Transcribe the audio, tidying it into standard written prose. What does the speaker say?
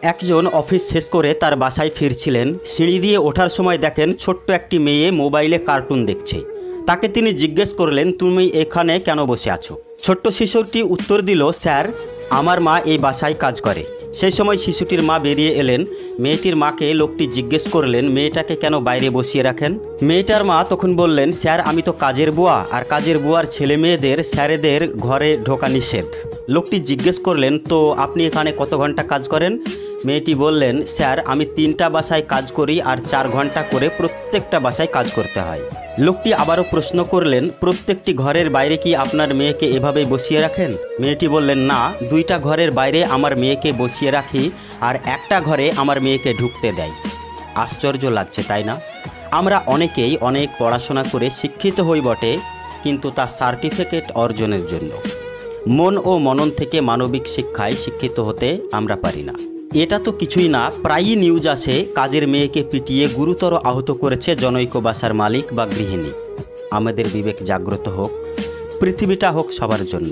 একজন অফিস শেষ করে তার বাসায় ফিরছিলেন। সিঁড়ি দিয়ে ওঠার সময় দেখেন ছোট্ট একটি মেয়ে মোবাইলে কার্টুন দেখছে। তাকে তিনি জিজ্ঞেস করলেন, তুমি এখানে কেন বসে আছো? ছোট্ট শিশুটি উত্তর দিল, স্যার, আমার মা এই বাসায় কাজ করে। সেই সময় শিশুটির মা বেরিয়ে এলেন। মেয়েটির মাকে লোকটি জিজ্ঞেস করলেন, মেয়েটাকে কেন বাইরে বসিয়ে রাখেন? মেয়েটার মা তখন বললেন, স্যার, আমি তো কাজের বুয়া, আর কাজের বুয়ার ছেলে মেয়েদের স্যারেদের ঘরে ঢোকা নিষেধ। লোকটি জিজ্ঞেস করলেন, তো আপনি এখানে কত ঘন্টা কাজ করেন? মেয়েটি বললেন, স্যার, আমি 3টা বাসায় কাজ করি আর 4 ঘন্টা করে প্রত্যেকটা বাসায় কাজ করতে হয়। লোকটি আবারও প্রশ্ন করলেন, প্রত্যেকটি ঘরের বাইরে কি আপনার মেয়েকে এভাবেই বসিয়ে রাখেন? মেয়েটি বললেন, না, 2টা ঘরের বাইরে আমার মেয়েকে বসিয়ে রাখি আর একটা ঘরে আমার মেয়েকে ঢুকতে দেয়। আশ্চর্য লাগছে, তাই না? আমরা অনেকেই অনেক পড়াশোনা করে শিক্ষিত হই বটে, কিন্তু তা সার্টিফিকেট অর্জনের জন্য। মন ও মনন থেকে মানবিক শিক্ষায় শিক্ষিত হতে আমরা পারি না। এটা তো কিছুই না, প্রায়ই নিউজ আসে কাজের মেয়েকে পিটিয়ে গুরুতর আহত করেছে জনৈক বাসার মালিক বা গৃহিণী। আমাদের বিবেক জাগ্রত হোক, পৃথিবীটা হোক সবার জন্য।